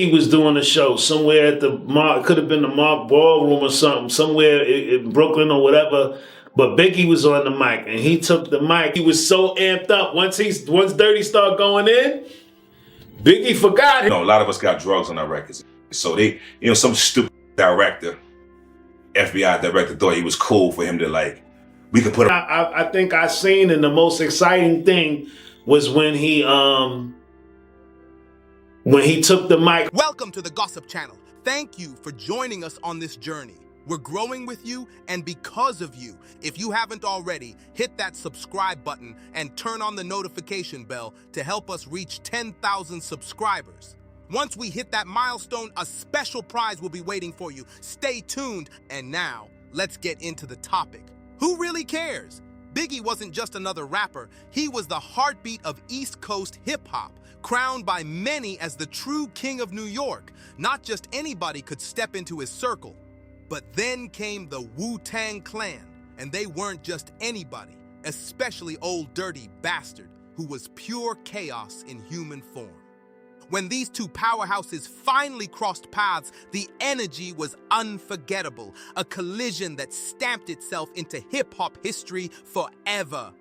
He was doing a show somewhere at the Mark, could have been the Mark Ballroom or something, somewhere in Brooklyn or whatever. But Biggie was on the mic, and he took the mic. He was so amped up. Once Dirty started going in, Biggie forgot him. A lot of us got drugs on our records, so they, some stupid director, FBI director, thought he was cool for him to we could put him. I think I seen, and the most exciting thing was when he took the mic. Welcome to the Gossup channel. Thank you for joining us on this journey. We're growing with you and because of you. If you haven't already, hit that subscribe button and turn on the notification bell to help us reach 10,000 subscribers. Once we hit that milestone, a special prize will be waiting for you. Stay tuned. And now, let's get into the topic. Who really cares? Biggie wasn't just another rapper. He was the heartbeat of East Coast hip-hop, crowned by many as the true king of New York. Not just anybody could step into his circle. But then came the Wu-Tang Clan, and they weren't just anybody, especially Old Dirty Bastard, who was pure chaos in human form. When these two powerhouses finally crossed paths, the energy was unforgettable, a collision that stamped itself into hip-hop history forever.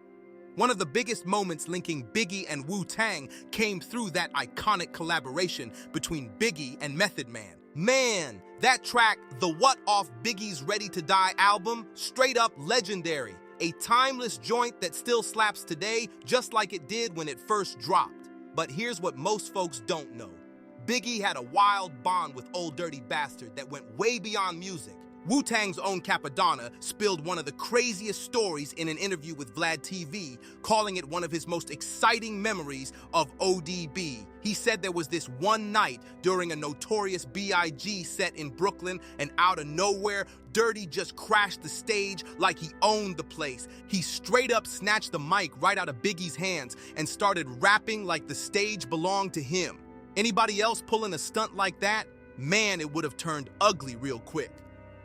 One of the biggest moments linking Biggie and Wu-Tang came through that iconic collaboration between Biggie and Method Man. Man, that track, the What off Biggie's Ready to Die album, straight up legendary. A timeless joint that still slaps today, just like it did when it first dropped. But here's what most folks don't know. Biggie had a wild bond with Old Dirty Bastard that went way beyond music. Wu-Tang's own Cappadonna spilled one of the craziest stories in an interview with Vlad TV, calling it one of his most exciting memories of ODB. He said there was this one night during a Notorious B.I.G. set in Brooklyn, and out of nowhere, Dirty just crashed the stage like he owned the place. He straight up snatched the mic right out of Biggie's hands and started rapping like the stage belonged to him. Anybody else pulling a stunt like that? Man, it would have turned ugly real quick.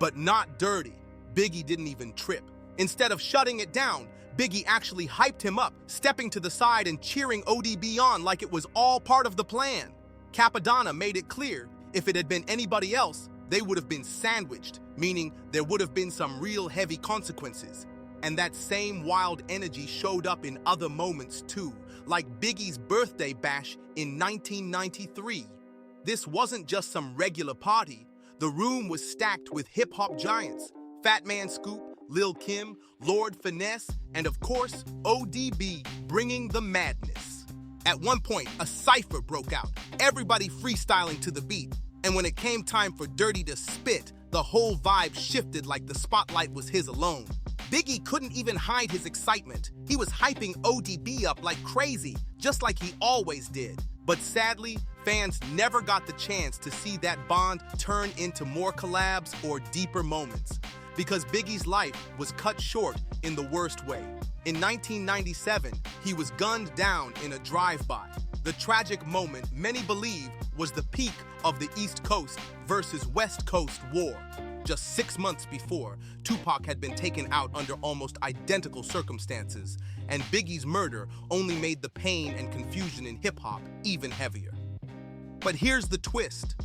But not Dirty. Biggie didn't even trip. Instead of shutting it down, Biggie actually hyped him up, stepping to the side and cheering ODB on like it was all part of the plan. Cappadonna made it clear, if it had been anybody else, they would have been sandwiched, meaning there would have been some real heavy consequences. And that same wild energy showed up in other moments too, like Biggie's birthday bash in 1993. This wasn't just some regular party. The room was stacked with hip-hop giants, Fat Man Scoop, Lil Kim, Lord Finesse, and of course, ODB, bringing the madness. At one point, a cypher broke out, everybody freestyling to the beat, and when it came time for Dirty to spit, the whole vibe shifted like the spotlight was his alone. Biggie couldn't even hide his excitement. He was hyping ODB up like crazy, just like he always did. But sadly, fans never got the chance to see that bond turn into more collabs or deeper moments, because Biggie's life was cut short in the worst way. In 1997, he was gunned down in a drive-by. The tragic moment many believe was the peak of the East Coast versus West Coast war. Just 6 months before, Tupac had been taken out under almost identical circumstances, and Biggie's murder only made the pain and confusion in hip-hop even heavier. But here's the twist.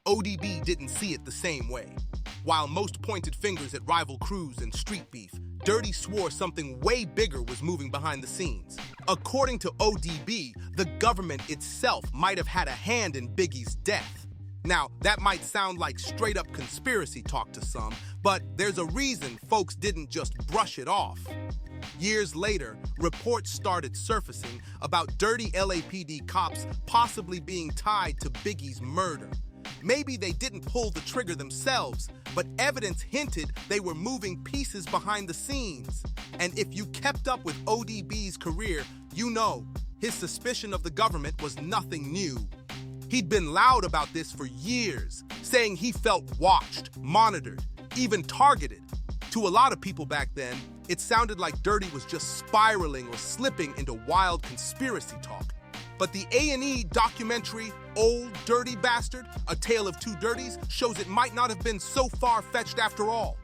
ODB didn't see it the same way. While most pointed fingers at rival crews and street beef, Dirty swore something way bigger was moving behind the scenes. According to ODB, the government itself might have had a hand in Biggie's death. Now, that might sound like straight-up conspiracy talk to some, but there's a reason folks didn't just brush it off. Years later, reports started surfacing about dirty LAPD cops possibly being tied to Biggie's murder. Maybe they didn't pull the trigger themselves, but evidence hinted they were moving pieces behind the scenes. And if you kept up with ODB's career, you know his suspicion of the government was nothing new. He'd been loud about this for years, saying he felt watched, monitored, even targeted. To a lot of people back then, it sounded like Dirty was just spiraling or slipping into wild conspiracy talk. But the A&E documentary, Old Dirty Bastard, A Tale of Two Dirties, shows it might not have been so far-fetched after all.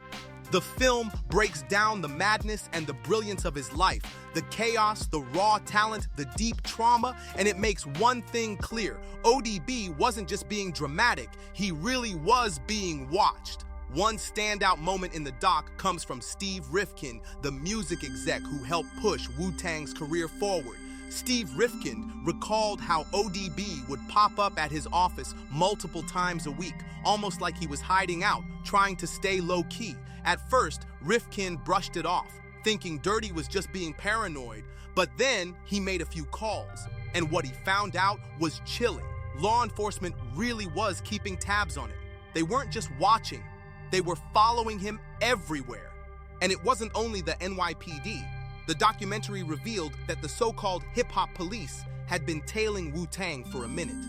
The film breaks down the madness and the brilliance of his life, the chaos, the raw talent, the deep trauma, and it makes one thing clear. ODB wasn't just being dramatic, he really was being watched. One standout moment in the doc comes from Steve Rifkin, the music exec who helped push Wu-Tang's career forward. Steve Rifkin recalled how ODB would pop up at his office multiple times a week, almost like he was hiding out, trying to stay low-key. At first, Rifkin brushed it off, thinking Dirty was just being paranoid, but then he made a few calls, and what he found out was chilling. Law enforcement really was keeping tabs on him. They weren't just watching, they were following him everywhere. And it wasn't only the NYPD. The documentary revealed that the so-called hip-hop police had been tailing Wu-Tang for a minute.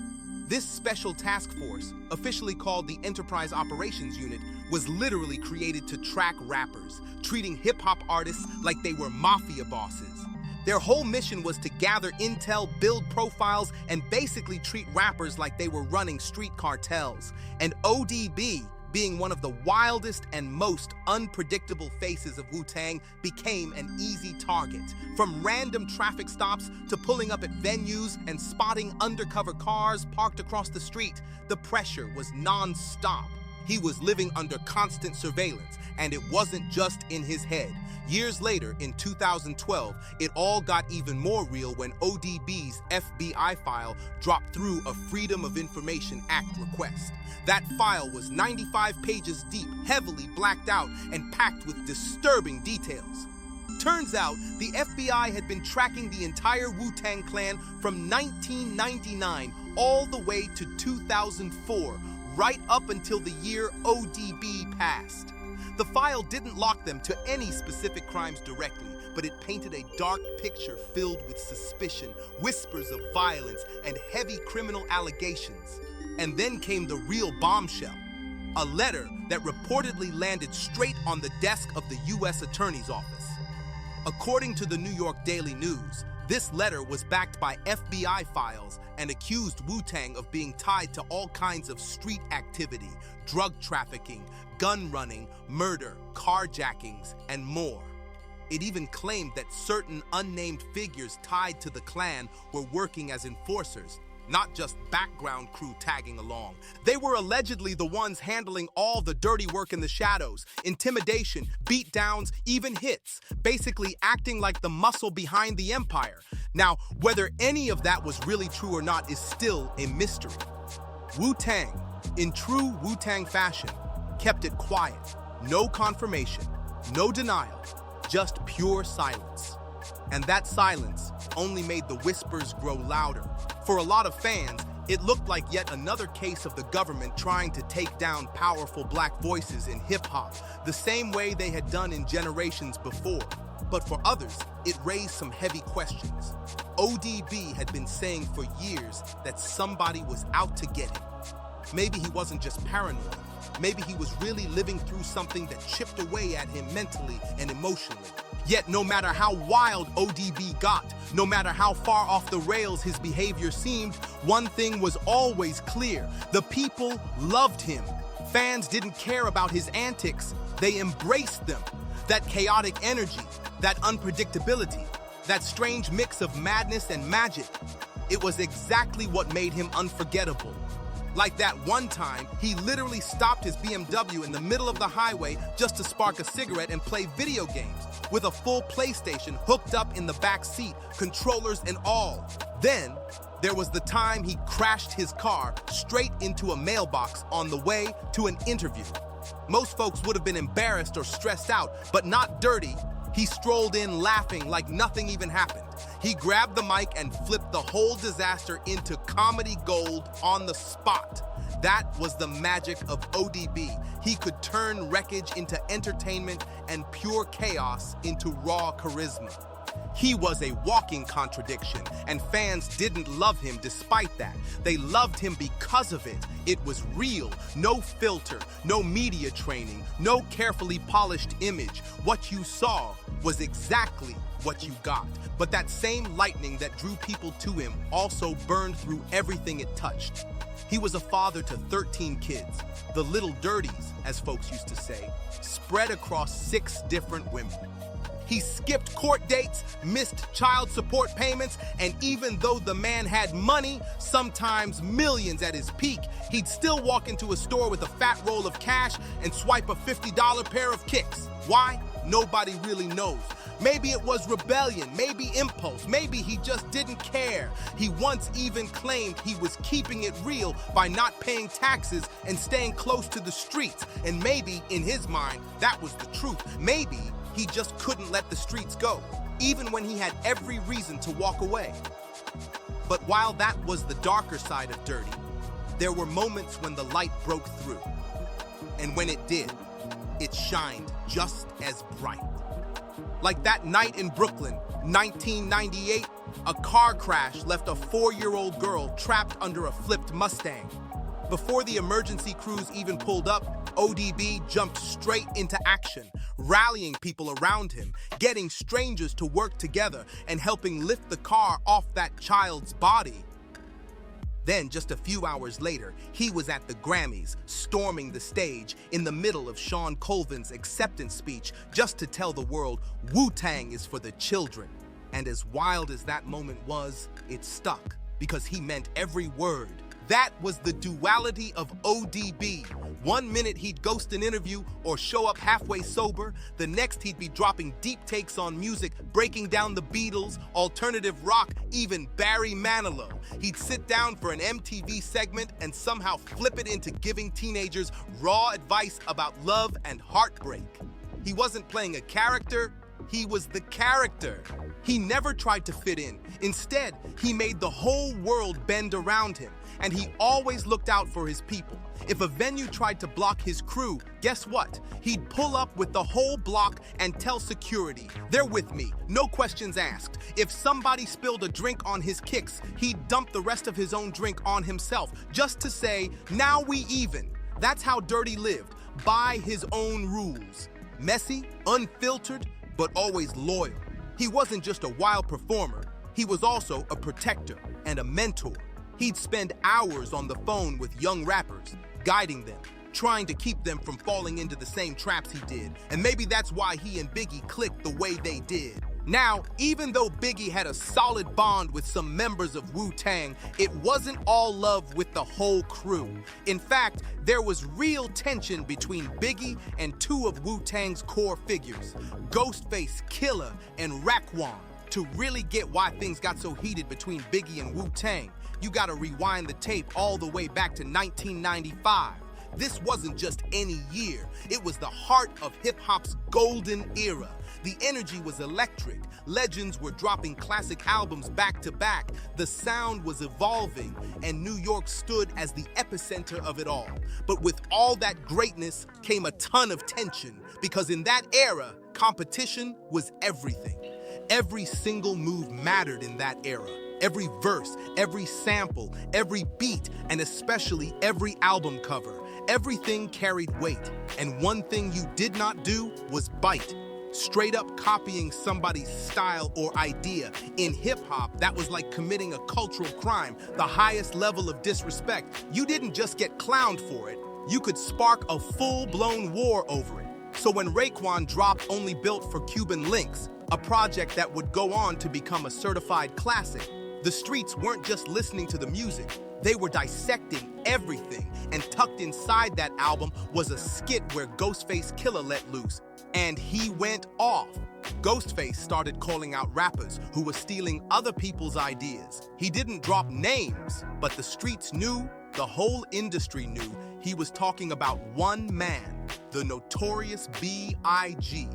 This special task force, officially called the Enterprise Operations Unit, was literally created to track rappers, treating hip-hop artists like they were mafia bosses. Their whole mission was to gather intel, build profiles, and basically treat rappers like they were running street cartels. And ODB, being one of the wildest and most unpredictable faces of Wu-Tang, became an easy target. From random traffic stops to pulling up at venues and spotting undercover cars parked across the street, the pressure was non-stop. He was living under constant surveillance, and it wasn't just in his head. Years later, in 2012, it all got even more real when ODB's FBI file dropped through a Freedom of Information Act request. That file was 95 pages deep, heavily blacked out, and packed with disturbing details. Turns out, the FBI had been tracking the entire Wu-Tang Clan from 1999 all the way to 2004, right up until the year ODB passed. The file didn't lock them to any specific crimes directly, but it painted a dark picture filled with suspicion, whispers of violence, and heavy criminal allegations. And then came the real bombshell, a letter that reportedly landed straight on the desk of the U.S. Attorney's Office. According to the New York Daily News, this letter was backed by FBI files and accused Wu-Tang of being tied to all kinds of street activity, drug trafficking, gun running, murder, carjackings, and more. It even claimed that certain unnamed figures tied to the clan were working as enforcers, not just background crew tagging along. They were allegedly the ones handling all the dirty work in the shadows, intimidation, beatdowns, even hits, basically acting like the muscle behind the empire. Now, whether any of that was really true or not is still a mystery. Wu-Tang, in true Wu-Tang fashion, kept it quiet. No confirmation, no denial, just pure silence. And that silence only made the whispers grow louder. For a lot of fans, it looked like yet another case of the government trying to take down powerful black voices in hip-hop, the same way they had done in generations before. But for others, it raised some heavy questions. ODB had been saying for years that somebody was out to get him. Maybe he wasn't just paranoid. Maybe he was really living through something that chipped away at him mentally and emotionally. Yet no matter how wild ODB got, no matter how far off the rails his behavior seemed, one thing was always clear. The people loved him. Fans didn't care about his antics. They embraced them. That chaotic energy, that unpredictability, that strange mix of madness and magic. It was exactly what made him unforgettable. Like that one time, he literally stopped his BMW in the middle of the highway just to spark a cigarette and play video games, with a full PlayStation hooked up in the back seat, controllers and all. Then, there was the time he crashed his car straight into a mailbox on the way to an interview. Most folks would have been embarrassed or stressed out, but not Dirty. He strolled in laughing like nothing even happened. He grabbed the mic and flipped the whole disaster into comedy gold on the spot. That was the magic of ODB. He could turn wreckage into entertainment and pure chaos into raw charisma. He was a walking contradiction, and fans didn't love him despite that. They loved him because of it. It was real, no filter, no media training, no carefully polished image. What you saw was exactly what you got. But that same lightning that drew people to him also burned through everything it touched. He was a father to 13 kids, the little dirties, as folks used to say, spread across 6 different women. He skipped court dates, missed child support payments, and even though the man had money, sometimes millions at his peak, he'd still walk into a store with a fat roll of cash and swipe a $50 pair of kicks. Why? Nobody really knows. Maybe it was rebellion, maybe impulse, maybe he just didn't care. He once even claimed he was keeping it real by not paying taxes and staying close to the streets. And maybe, in his mind, that was the truth. Maybe he just couldn't let the streets go, even when he had every reason to walk away. But while that was the darker side of Dirty, there were moments when the light broke through. And when it did, it shined just as bright. Like that night in Brooklyn, 1998, a car crash left a 4-year-old girl trapped under a flipped Mustang. Before the emergency crews even pulled up, ODB jumped straight into action, rallying people around him, getting strangers to work together, and helping lift the car off that child's body. Then, just a few hours later, he was at the Grammys, storming the stage in the middle of Sean Colvin's acceptance speech, just to tell the world Wu-Tang is for the children. And as wild as that moment was, it stuck, because he meant every word. That was the duality of ODB. One minute he'd ghost an interview or show up halfway sober. The next he'd be dropping deep takes on music, breaking down the Beatles, alternative rock, even Barry Manilow. He'd sit down for an MTV segment and somehow flip it into giving teenagers raw advice about love and heartbreak. He wasn't playing a character, he was the character. He never tried to fit in. Instead, he made the whole world bend around him. And he always looked out for his people. If a venue tried to block his crew, guess what? He'd pull up with the whole block and tell security, "They're with me, no questions asked." If somebody spilled a drink on his kicks, he'd dump the rest of his own drink on himself, just to say, "Now we even." That's how Dirty lived, by his own rules. Messy, unfiltered, but always loyal. He wasn't just a wild performer, he was also a protector and a mentor. He'd spend hours on the phone with young rappers, guiding them, trying to keep them from falling into the same traps he did. And maybe that's why he and Biggie clicked the way they did. Now, even though Biggie had a solid bond with some members of Wu-Tang, it wasn't all love with the whole crew. In fact, there was real tension between Biggie and 2 of Wu-Tang's core figures, Ghostface Killah and Raekwon. To really get why things got so heated between Biggie and Wu-Tang, you gotta rewind the tape all the way back to 1995. This wasn't just any year, it was the heart of hip-hop's golden era. The energy was electric, legends were dropping classic albums back to back, the sound was evolving, and New York stood as the epicenter of it all. But with all that greatness came a ton of tension, because in that era, competition was everything. Every single move mattered in that era. Every verse, every sample, every beat, and especially every album cover. Everything carried weight. And one thing you did not do was bite. Straight up copying somebody's style or idea. In hip-hop, that was like committing a cultural crime, the highest level of disrespect. You didn't just get clowned for it, you could spark a full-blown war over it. So when Raekwon dropped Only Built for Cuban Links, a project that would go on to become a certified classic, the streets weren't just listening to the music, they were dissecting everything, and tucked inside that album was a skit where Ghostface Killah let loose, and he went off. Ghostface started calling out rappers who were stealing other people's ideas. He didn't drop names, but the streets knew, the whole industry knew, he was talking about one man, the Notorious B.I.G.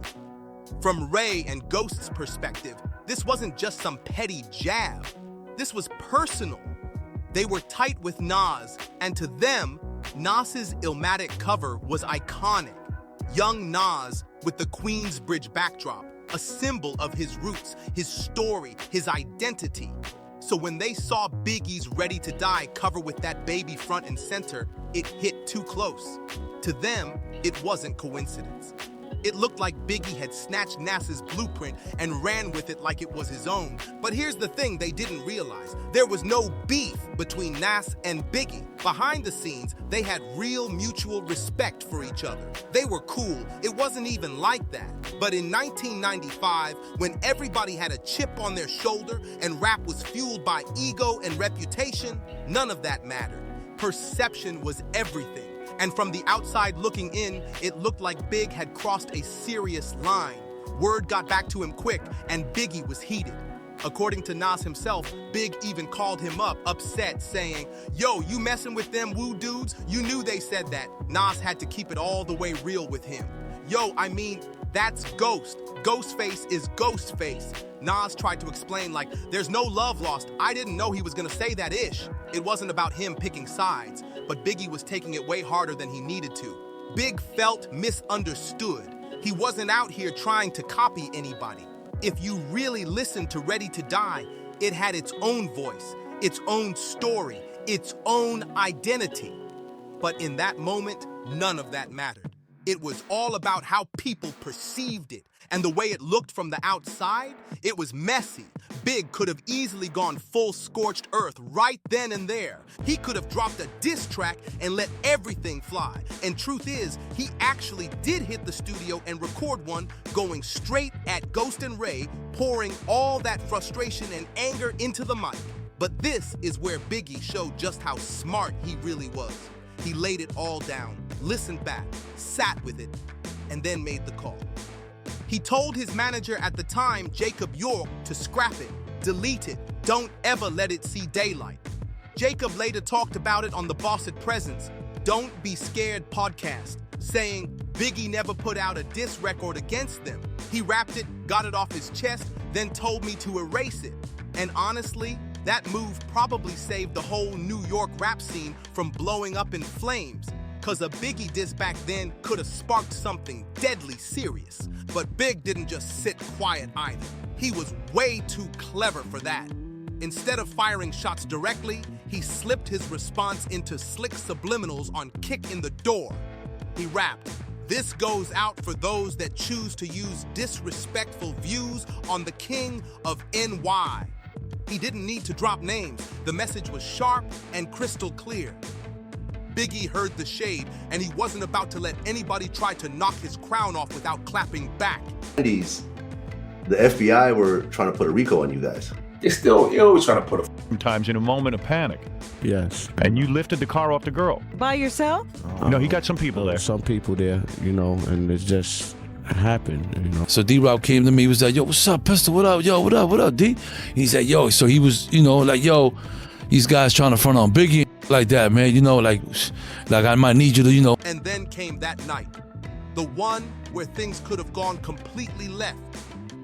From Ray and Ghost's perspective, this wasn't just some petty jab. This was personal. They were tight with Nas, and to them, Nas's Illmatic cover was iconic. Young Nas with the Queensbridge backdrop, a symbol of his roots, his story, his identity. So when they saw Biggie's Ready to Die cover with that baby front and center, it hit too close. To them, it wasn't coincidence. It looked like Biggie had snatched Nas's blueprint and ran with it like it was his own. But here's the thing they didn't realize. There was no beef between Nas and Biggie. Behind the scenes, they had real mutual respect for each other. They were cool. It wasn't even like that. But in 1995, when everybody had a chip on their shoulder and rap was fueled by ego and reputation, none of that mattered. Perception was everything. And from the outside looking in, it looked like Big had crossed a serious line. Word got back to him quick, and Biggie was heated. According to Nas himself, Big even called him up, upset, saying, "Yo, you messing with them woo dudes? You knew they said that." Nas had to keep it all the way real with him. "Yo, I mean, that's Ghost. Ghostface is Ghostface." Nas tried to explain like, "There's no love lost. I didn't know he was gonna say that ish." It wasn't about him picking sides, but Biggie was taking it way harder than he needed to. Big felt misunderstood. He wasn't out here trying to copy anybody. If you really listened to Ready to Die, it had its own voice, its own story, its own identity. But in that moment, none of that mattered. It was all about how people perceived it, and the way it looked from the outside, it was messy. Big could have easily gone full scorched earth right then and there. He could have dropped a diss track and let everything fly. And truth is, he actually did hit the studio and record one, going straight at Ghost and Ray, pouring all that frustration and anger into the mic. But this is where Biggie showed just how smart he really was. He laid it all down, listened back, sat with it, and then made the call. He told his manager at the time, Jacob York, to scrap it, delete it, don't ever let it see daylight. Jacob later talked about it on the Boss at Presence, Don't Be Scared podcast, saying Biggie never put out a diss record against them. He rapped it, got it off his chest, then told me to erase it. And honestly, that move probably saved the whole New York rap scene from blowing up in flames. Cause a Biggie diss back then could have sparked something deadly serious. But Big didn't just sit quiet either. He was way too clever for that. Instead of firing shots directly, he slipped his response into slick subliminals on Kick in the Door. He rapped, "This goes out for those that choose to use disrespectful views on the king of NY." He didn't need to drop names. The message was sharp and crystal clear. Biggie heard the shade, and he wasn't about to let anybody try to knock his crown off without clapping back. The FBI were trying to put a RICO on you guys. You're always trying to put a Sometimes in a moment of panic. Yes. And you lifted the car off the girl. By yourself? No, he got some people there. Some people there, and it just happened, So D-Rock came to me, he was like, "Yo, what's up, Pistol? What up? Yo, what up, D?" He said, "Yo," so he was, like, "Yo, these guys trying to front on Biggie like that, man, like I might need you to, And then came that night. The one where things could have gone completely left.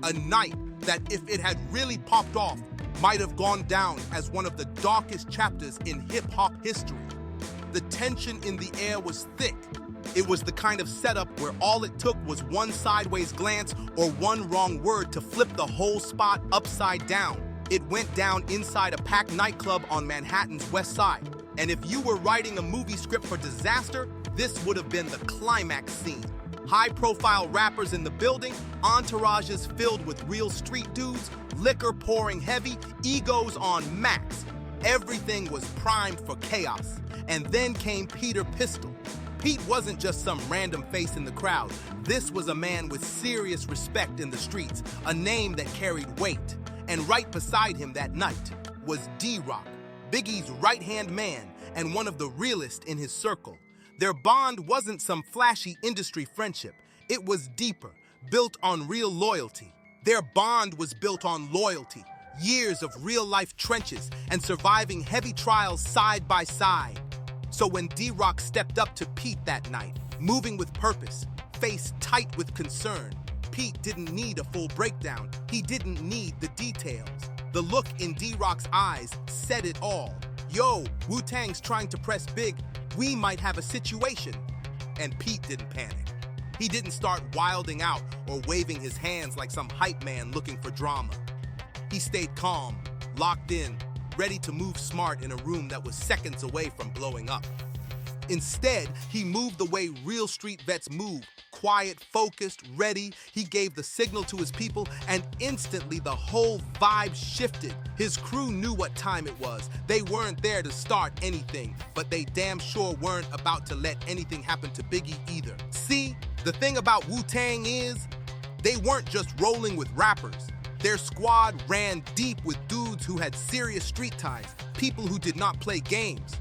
A night that, if it had really popped off, might have gone down as one of the darkest chapters in hip-hop history. The tension in the air was thick. It was the kind of setup where all it took was one sideways glance or one wrong word to flip the whole spot upside down. It went down inside a packed nightclub on Manhattan's West Side. And if you were writing a movie script for disaster, this would have been the climax scene. High-profile rappers in the building, entourages filled with real street dudes, liquor pouring heavy, egos on max. Everything was primed for chaos. And then came Peter Pistol. Pete wasn't just some random face in the crowd. This was a man with serious respect in the streets, a name that carried weight. And right beside him that night was D-Rock, Biggie's right-hand man and one of the realest in his circle. Their bond wasn't some flashy industry friendship. It was deeper, built on real loyalty. Their bond was built on loyalty, years of real-life trenches and surviving heavy trials side by side. So when D-Rock stepped up to Pete that night, moving with purpose, face tight with concern, Pete didn't need a full breakdown. He didn't need the details. The look in D-Rock's eyes said it all. "Yo, Wu-Tang's trying to press Big. We might have a situation." And Pete didn't panic. He didn't start wilding out or waving his hands like some hype man looking for drama. He stayed calm, locked in, ready to move smart in a room that was seconds away from blowing up. Instead, he moved the way real street vets move, quiet, focused, ready. He gave the signal to his people, and instantly the whole vibe shifted. His crew knew what time it was. They weren't there to start anything, but they damn sure weren't about to let anything happen to Biggie either. See, the thing about Wu-Tang is, they weren't just rolling with rappers. Their squad ran deep with dudes who had serious street ties, people who did not play games.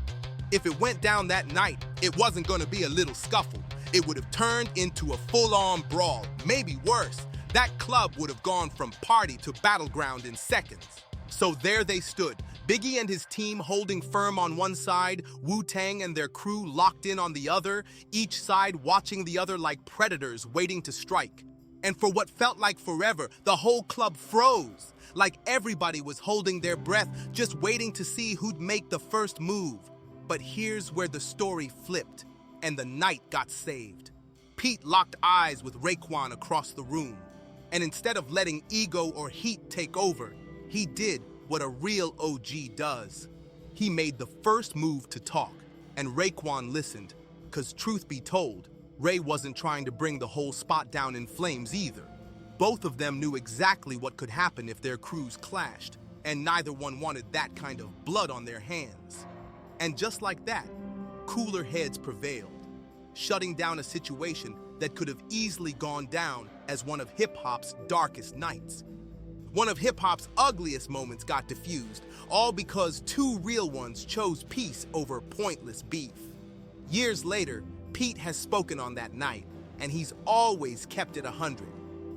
If it went down that night, it wasn't gonna be a little scuffle. It would have turned into a full-on brawl, maybe worse. That club would have gone from party to battleground in seconds. So there they stood, Biggie and his team holding firm on one side, Wu-Tang and their crew locked in on the other, each side watching the other like predators waiting to strike. And for what felt like forever, the whole club froze, like everybody was holding their breath, just waiting to see who'd make the first move. But here's where the story flipped, and the night got saved. Pete locked eyes with Raekwon across the room, and instead of letting ego or heat take over, he did what a real OG does. He made the first move to talk, and Raekwon listened, because truth be told, Ray wasn't trying to bring the whole spot down in flames either. Both of them knew exactly what could happen if their crews clashed, and neither one wanted that kind of blood on their hands. And just like that, cooler heads prevailed, shutting down a situation that could have easily gone down as one of hip-hop's darkest nights. One of hip-hop's ugliest moments got diffused, all because two real ones chose peace over pointless beef. Years later, Pete has spoken on that night, and he's always kept it 100.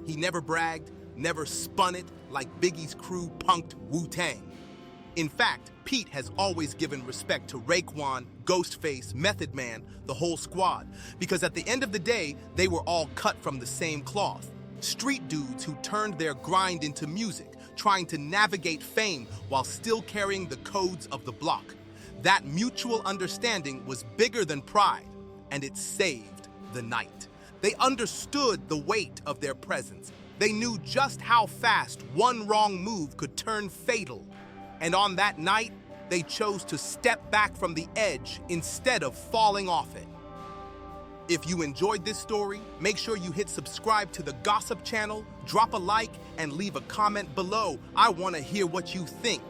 He never bragged, never spun it like Biggie's crew punked Wu-Tang. In fact, Pete has always given respect to Raekwon, Ghostface, Method Man, the whole squad, because at the end of the day, they were all cut from the same cloth. Street dudes who turned their grind into music, trying to navigate fame while still carrying the codes of the block. That mutual understanding was bigger than pride, and it saved the night. They understood the weight of their presence. They knew just how fast one wrong move could turn fatal. And on that night, they chose to step back from the edge instead of falling off it. If you enjoyed this story, make sure you hit subscribe to the Gossup channel, drop a like, and leave a comment below. I want to hear what you think.